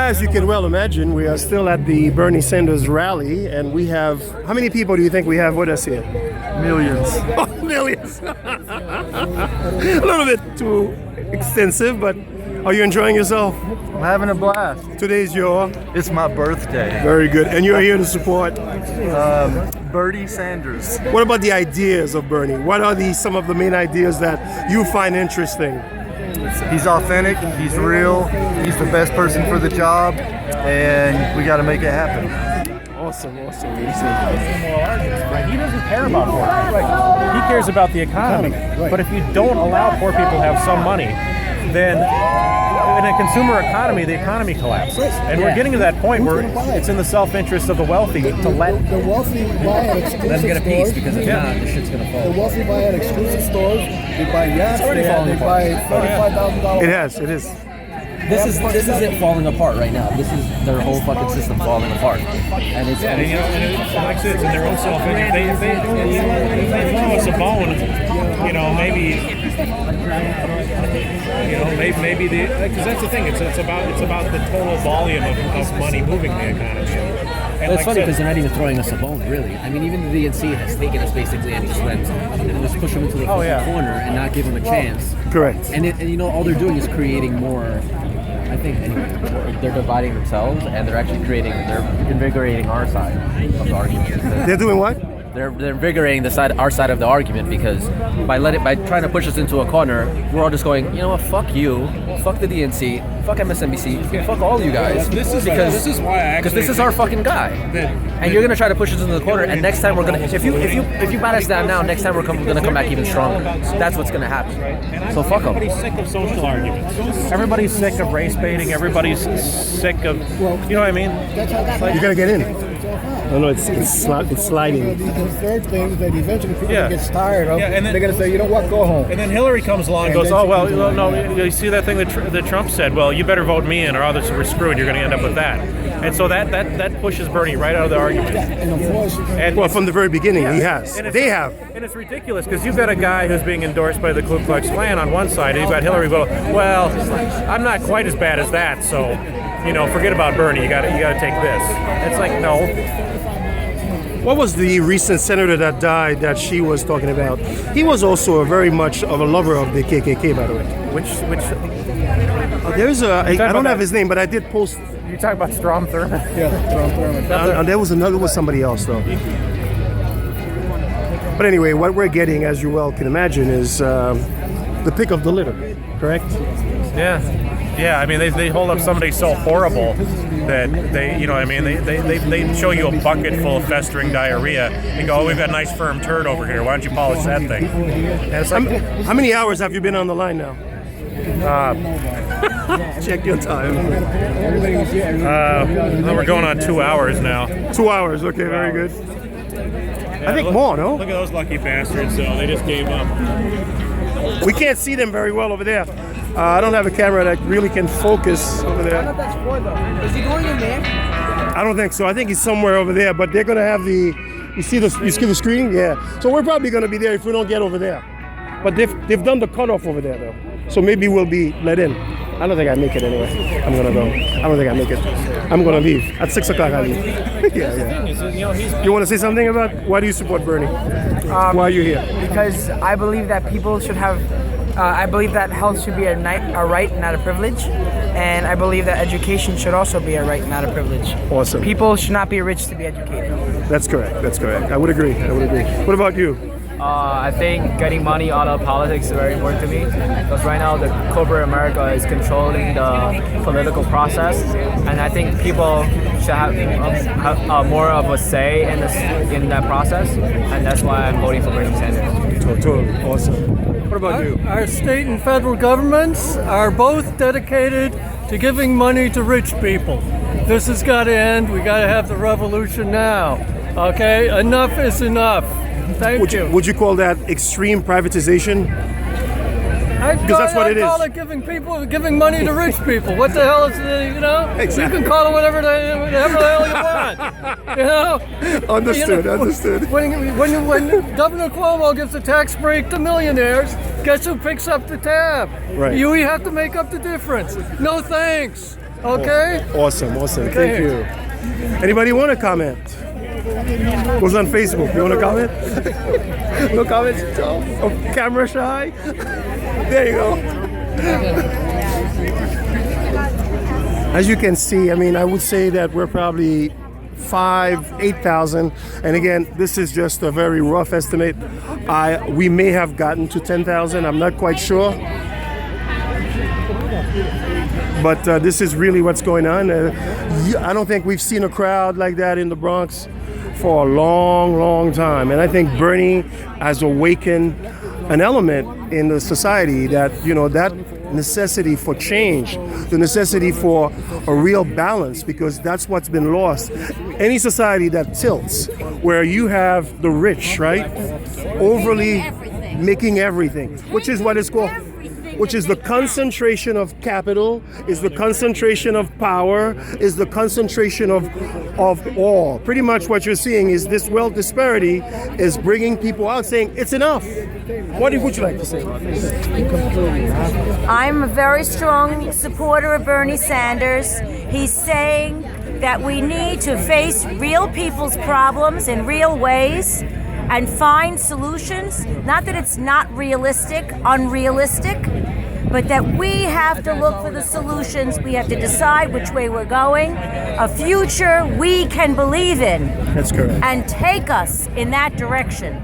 as you can well imagine, we are still at the Bernie Sanders rally, and we have, how many people do you think we have with us here? Millions. Oh, millions. A little bit too extensive, but are you enjoying yourself? I'm having a blast. Today's your... It's my birthday. Very good. And you're here to support? Bernie Sanders. What about the ideas of Bernie? What are some of the main ideas that you find interesting? He's authentic, he's real, he's the best person for the job, and we got to make it happen. Awesome. He doesn't care about poor people. He cares about the economy. But if you don't allow poor people to have some money, then in a consumer economy, the economy collapses. And we're getting to that point where it's in the self-interest of the wealthy to let the wealthy buy at exclusive Let them get a piece stores. because if not, the shit's gonna fall. The wealthy buy at exclusive stores. They buy yachts. They buy $35,000. It is. This is it falling apart right now. This is their whole fucking system falling apart, and it's and like I said, it's in their own self-interest. If they throw us a bone, maybe because that's the thing. It's about the total volume of money moving the economy. And it's funny because they're not even throwing us a bone, really. I mean, even the DNC has taken us basically and just push them into the corner and not give them a chance. Correct. And all they're doing is creating more. I think anyway, they're dividing themselves, and they're actually they're invigorating our side of the argument. They're doing what? They're invigorating our side of the argument because by trying to push us into a corner, we're all just going, you know what, fuck you, fuck the DNC, fuck MSNBC, fuck all you guys. This is why because this is our fucking guy, and you're gonna try to push us into the corner, and next time we're gonna if you bat us down now, next time we're gonna come back even stronger. That's what's gonna happen. So fuck them. Everybody's sick of social arguments. Everybody's sick of race baiting. Everybody's sick of, you know what I mean? You gotta get in. No, it's sliding. These third things that eventually people get tired of. And then, they're going to say, you know what, go home. And then Hillary comes along and goes, oh, well, no, you see that thing that Trump said? Well, you better vote me in or others we're screwed. You're going to end up with that. And so that pushes Bernie right out of the argument. And of course, from the very beginning, he has. They have. And it's ridiculous because you've got a guy who's being endorsed by the Ku Klux Klan on one side, and you've got Hillary go, well, I'm not quite as bad as that, so, forget about Bernie. You got to take this. It's like, no. What was the recent senator that died that she was talking about? He was also very much of a lover of the KKK, by the way. Which there's I don't have his name, but I did post. You talk about Strom Thurmond? Yeah, Strom Thurmond. There was somebody else though. But anyway, what we're getting, as you well can imagine, is the pick of the litter. Correct? Yeah. I mean, they hold up somebody so horrible that they show you a bucket full of festering diarrhea and go, oh, we've got a nice firm turd over here. Why don't you polish that thing? And it's like, how many hours have you been on the line now? Check your time. We're going on 2 hours now. 2 hours. Okay, very good. I think more, no? Look at those lucky bastards, though. They just gave up. We can't see them very well over there. I don't have a camera that really can focus over there. Is he going in there? I don't think so. I think he's somewhere over there, but they're going to have you see the screen? Yeah. So we're probably going to be there if we don't get over there. But they've done the cutoff over there, though. So maybe we'll be let in. I don't think I make it anyway. I'm going to go. I don't think I make it. I'm going to leave. At 6 o'clock, I leave. yeah. You want to say something about why do you support Bernie? Why are you here? Because I believe that people should have, I believe that health should be a right, not a privilege. And I believe that education should also be a right, not a privilege. Awesome. People should not be rich to be educated. That's correct. I would agree. What about you? I think getting money out of politics is very important to me because right now the corporate America is controlling the political process, and I think people should have more of a say in that process, and that's why I'm voting for Bernie Sanders. Totally awesome. What about you? Our state and federal governments are both dedicated to giving money to rich people. This has got to end. We got to have the revolution now. Okay, enough is enough. Thank you. Would you call that extreme privatization? Because that's what it is. I call it giving money to rich people. What the hell is it, Exactly. You can call it whatever the hell you want. Understood. When Governor Cuomo gives a tax break to millionaires, guess who picks up the tab? Right. You have to make up the difference. No thanks. Okay? Awesome. Thank Okay. you. Anybody want to comment? Goes on Facebook. You want to comment? No comments? Oh, camera shy? There you go. As you can see, I mean, I would say that we're probably 8,000. And again, this is just a very rough estimate. We may have gotten to 10,000. I'm not quite sure. But this is really what's going on. I don't think we've seen a crowd like that in the Bronx for a long time. And I think Bernie has awakened an element in the society that, that necessity for change, the necessity for a real balance, because that's what's been lost. Any society that tilts, where you have the rich, right, overly making everything, which is what it's called, which is the concentration of capital, is the concentration of power, is the concentration of all. Pretty much what you're seeing is this wealth disparity is bringing people out saying, it's enough. What would you like to say? I'm a very strong supporter of Bernie Sanders. He's saying that we need to face real people's problems in real ways and find solutions. Not that it's not realistic, unrealistic, but that we have to look for the solutions. We have to decide which way we're going, a future we can believe in. That's correct. And take us in that direction.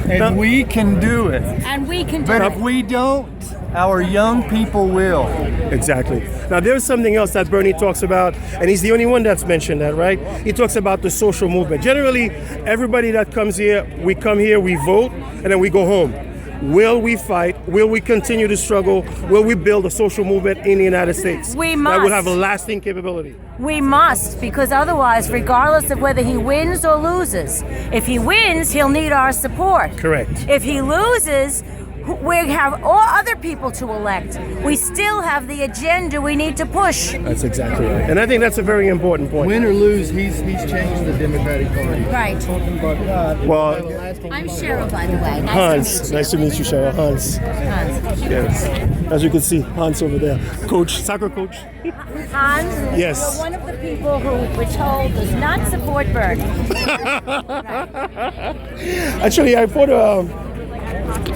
And we can do it. And we can do But it. if we don't, our young people will. Exactly. Now, there's something else that Bernie talks about, and he's the only one that's mentioned that, right? He talks about the social movement. Generally, everybody that comes here, we come here, we vote, and then we go home. Will we fight? Will we continue to struggle? Will we build a social movement in the United States? We That must. will have a lasting capability. We must, because otherwise, regardless of whether he wins or loses, if he wins, he'll need our support. Correct. If he loses, we have all other people to elect. We still have the agenda we need to push. That's exactly right. And I think that's a very important point. Win or lose, he's changed the Democratic Party. Right. Well, I'm Cheryl, by the way. Hans, nice to meet you, Cheryl. Hans. Yes. As you can see, Hans over there. Coach, soccer coach. Hans, Yes. you're one of the people who we're told does not support Bernie. Actually, I put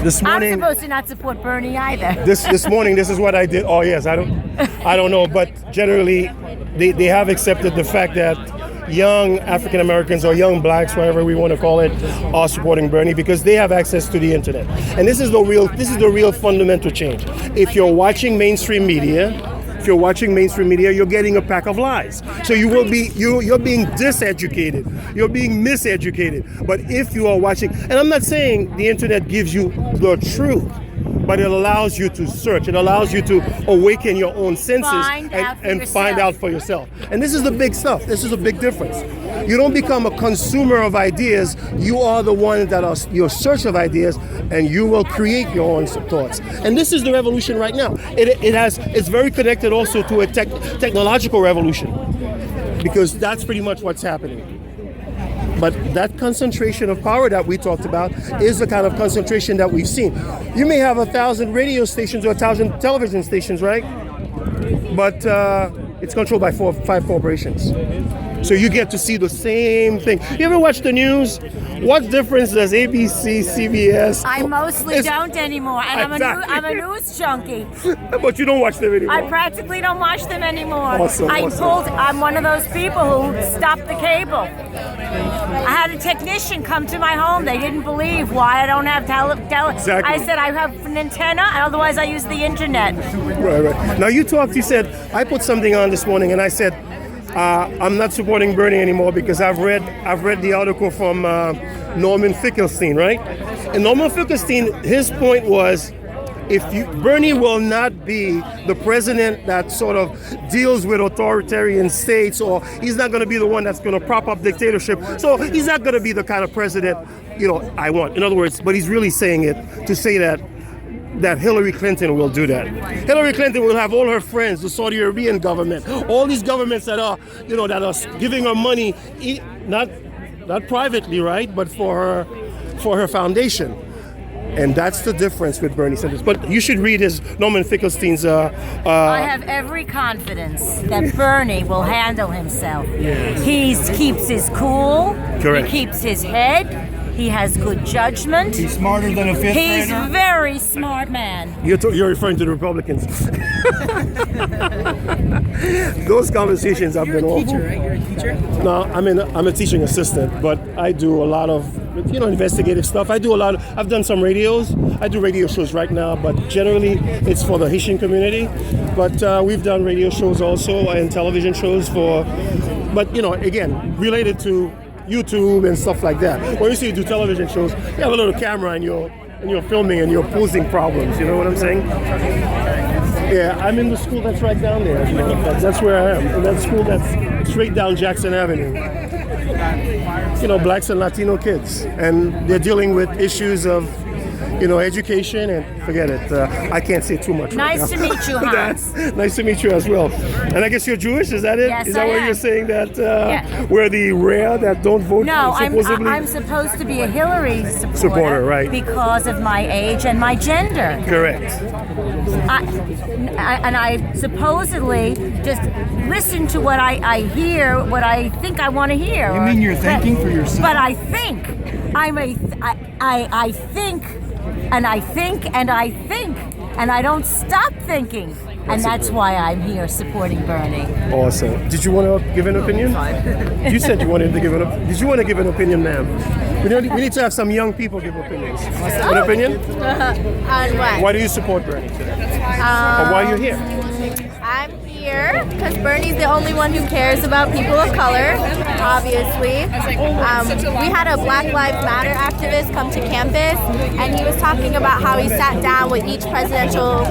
this I'm morning. supposed to not support Bernie either. This morning, this is what I did. Oh yes, I don't know, but generally, they have accepted the fact that young African Americans or young blacks, whatever we want to call it, are supporting Bernie because they have access to the internet. And this is the real fundamental change. If you're watching mainstream media, you're getting a pack of lies. So you're being diseducated. You're being miseducated. But if you are watching, and I'm not saying the internet gives you the truth, but it allows you to search. It allows you to awaken your own senses and find out for yourself. And this is the big stuff. This is a big difference. You don't become a consumer of ideas. You are the one that are your search of ideas, and you will create your own thoughts. And this is the revolution right now. It's very connected also to a technological revolution, because that's pretty much what's happening. But that concentration of power that we talked about is the kind of concentration that we've seen. You may have 1,000 radio stations or 1,000 television stations, right? But it's controlled by 4 or 5 corporations. So you get to see the same thing. You ever watch the news? What difference does ABC, CBS? I mostly don't anymore, and Exactly. I'm a news junkie. But you don't watch them anymore. I practically don't watch them anymore. Awesome. I'm one of those people who stopped the cable. I had a technician come to my home. They didn't believe why I don't have Exactly. I said I have an antenna, and otherwise I use the internet. Right. Now you said, I put something on this morning and I said, I'm not supporting Bernie anymore because I've read the article from Norman Finkelstein, right? And Norman Finkelstein, his point was, Bernie will not be the president that sort of deals with authoritarian states, or he's not going to be the one that's going to prop up dictatorship. So he's not going to be the kind of president, I want. In other words, but he's really saying it to say that Hillary Clinton will do that. Hillary Clinton will have all her friends, the Saudi Arabian government, all these governments that are giving her money, not privately, right, but for her foundation. And that's the difference with Bernie Sanders. But you should read his Norman Finkelstein's. I have every confidence that Bernie will handle himself. He keeps his cool. Correct. He keeps his head. He has good judgment. He's smarter than a fifth He's grader. a very smart man. You're referring to the Republicans. Those conversations have been awful. Teacher, right? You're a teacher? No, I'm a teaching assistant, but I do a lot of investigative stuff. I've done some radios. I do radio shows right now, but generally it's for the Haitian community. But we've done radio shows also and television shows but again, related to YouTube and stuff like that. When you see you do television shows, you have a little camera and you're filming and you're posing problems. You know what I'm saying? Yeah, I'm in the school that's right down there. That's where I am. In that school that's straight down Jackson Avenue. Blacks and Latino kids, and they're dealing with issues of education, and forget it. I can't say too much. Nice to meet you, Hans. Nice to meet you as well. And I guess you're Jewish, is that it? Yes, Is that I why am. you're saying that Yeah. we're the rare that don't vote No, supposedly? I'm supposed to be a Hillary Supporter, right. because of my age and my gender. Correct. I supposedly just listen to what I hear, what I think I want to hear. You mean you're thinking for yourself? But I think. I think, and I think, and I think, and I don't stop thinking. And that's why I'm here supporting Bernie. Awesome. Did you want to give an opinion? You said you wanted to give an opinion. Did you want to give an opinion, ma'am? We need to have some young people give opinions. An opinion? On what? Why do you support Bernie today? Or why are you here? I'm here because Bernie's the only one who cares about people of color, obviously. We had a Black Lives Matter activist come to campus, and he was talking about how he sat down with each presidential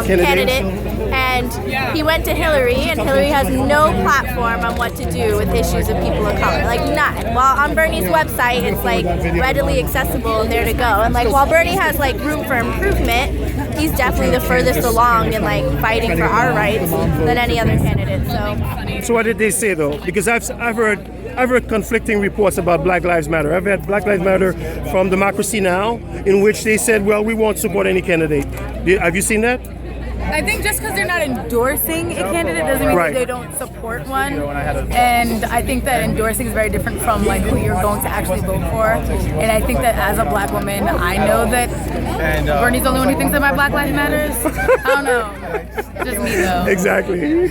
candidate, and he went to Hillary, and Hillary has no platform on what to do with issues of people of color, like none. While on Bernie's website, it's like readily accessible and there to go. And like while Bernie has like room for improvement, he's definitely the furthest along in like fighting for our rights than any other candidate. So what did they say though? Because I've heard conflicting reports about Black Lives Matter. I've had Black Lives Matter from Democracy Now!, in which they said, well, we won't support any candidate. Have you seen that? I think just because they're not endorsing a candidate doesn't mean Right. that they don't support one. And I think that endorsing is very different from like who you're going to actually vote for. And I think that as a black woman, I know that Bernie's the only one who thinks that my Black Lives Matters. I don't know. It's just me though. Exactly.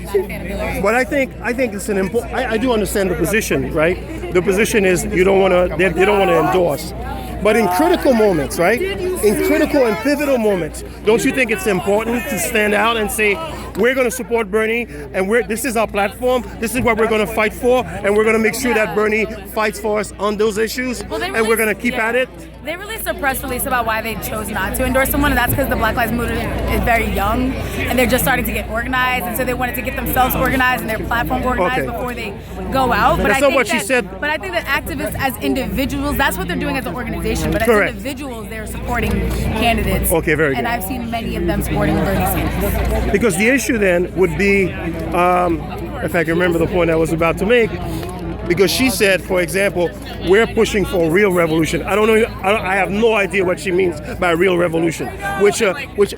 But I think it's an important. I do understand the position, right? The position is you don't want to. They don't want to endorse. But in critical moments, right? In critical and pivotal moments, don't you think it's important to stand out and say, we're going to support Bernie, and this is our platform, this is what we're going to fight for, and we're going to make sure that Bernie fights for us on those issues, and we're going to keep at it? They released a press release about why they chose not to endorse someone, and that's because the Black Lives Movement is very young, and they're just starting to get organized, and so they wanted to get themselves organized and their platform organized before they go out. But That's not what she said. But I think that activists as individuals, that's what they're doing as an organization, but as Correct. individuals, they're supporting candidates. Okay, very And good. I've seen many of them supporting Bernie Sanders. Because the issue then would be, if I can remember the point I was about to make, because she said, for example, we're pushing for a real revolution. I don't know. I have no idea what she means by real revolution. Which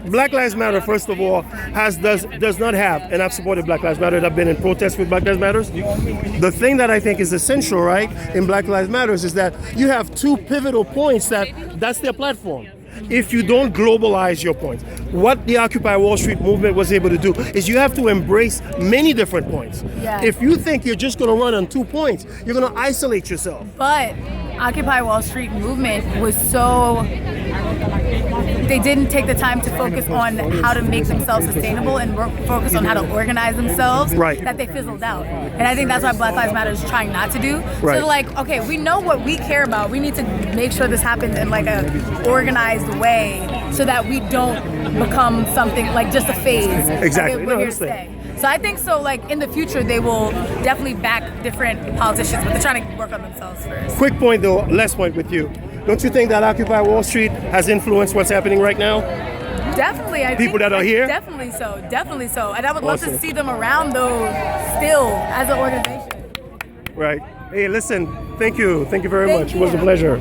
Black Lives Matter, first of all, does not have. And I've supported Black Lives Matter. I've been in protest with Black Lives Matter. The thing that I think is essential, right, in Black Lives Matter is that you have two pivotal points that's their platform. If you don't globalize your points, what the Occupy Wall Street movement was able to do is you have to embrace many different points. Yeah. If you think you're just going to run on 2 points, you're going to isolate yourself. But Occupy Wall Street movement was so... They didn't take the time to focus on how to make themselves sustainable and focus on how to organize themselves, Right. that they fizzled out. And I think that's what Black Lives Matter is trying not to do. Right. So like, okay, we know what we care about. We need to make sure this happens in like a organized way so that we don't become something like just a phase. Exactly. Okay, No, we're I here to stay. understand. So I think so like in the future they will definitely back different politicians, but they're trying to work on themselves first. Quick point though, last point with you. Don't you think that Occupy Wall Street has influenced what's happening right now? Definitely. I People think, that are here? Definitely so. Definitely so. And I would love to Awesome. see them around though still as an organization. Right. Hey, listen, thank you. Thank you very Thank much. It was a you. pleasure.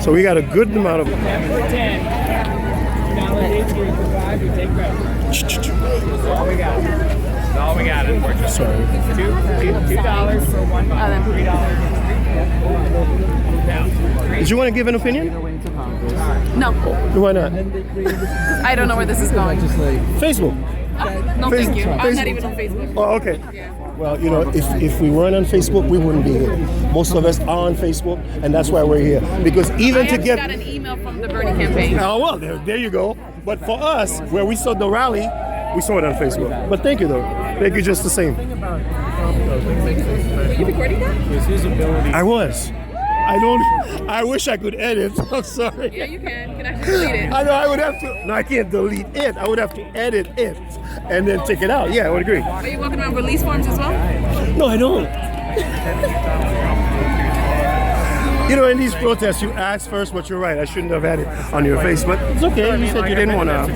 So we got a good amount of. All we got is Sorry. $2 for $1, $3. Did you want to give an opinion? No, Why not? I don't know where this is going. Facebook. No, thank you. I'm Facebook. not even on Facebook. Oh, okay. Well, you know, if we weren't on Facebook, we wouldn't be here. Most of us are on Facebook, and that's why we're here. Because even to get. got an email from the Bernie campaign. Oh, well, there you go. But for us, where we saw the rally, we saw it on Facebook. But thank you, though. Thank you just the same. You recording that? Is his ability. I was. I wish I could edit. I'm sorry. Yeah, you can. You can actually delete it. I know I would have to. No, I can't delete it. I would have to edit it and then take it out. Yeah, I would agree. Are you walking around release forms as well? No, I don't. You know, in these protests, you ask first, but you're right. I shouldn't have had it on your face, but it's okay. You said you didn't want to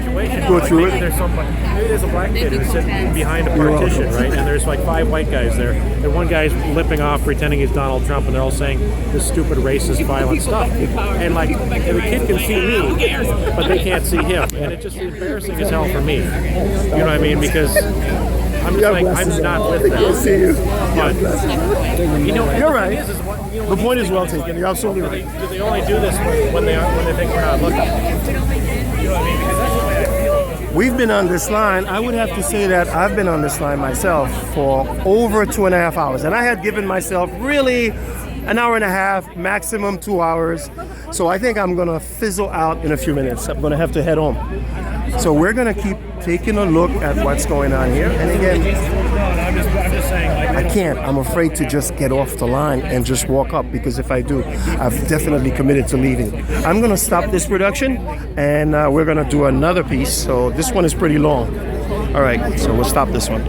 go through it. There's a black kid who's sitting behind a partition, right? And there's like 5 white guys there. And one guy's lipping off, pretending he's Donald Trump, and they're all saying this stupid, racist, violent stuff. And like, and the kid can see me, but they can't see him. And it's just embarrassing as hell for me. You know what I mean? Because I'm just like, I'm not with them. I'll see you. But, you know, You're right. The point is well taken. You're absolutely right. Do they only do this when they think we're not looking? You know what I mean? Because that's the way I feel. We've been on this line. I would have to say that I've been on this line myself for over 2.5 hours. And I had given myself really an hour and a half, maximum 2 hours. So I think I'm going to fizzle out in a few minutes. I'm going to have to head home. So we're going to keep taking a look at what's going on here. And again, I'm just saying, like, I can't. I'm afraid to just get off the line and just walk up, because if I do, I've definitely committed to leaving. I'm going to stop this production, and we're going to do another piece. So this one is pretty long. All right, so we'll stop this one.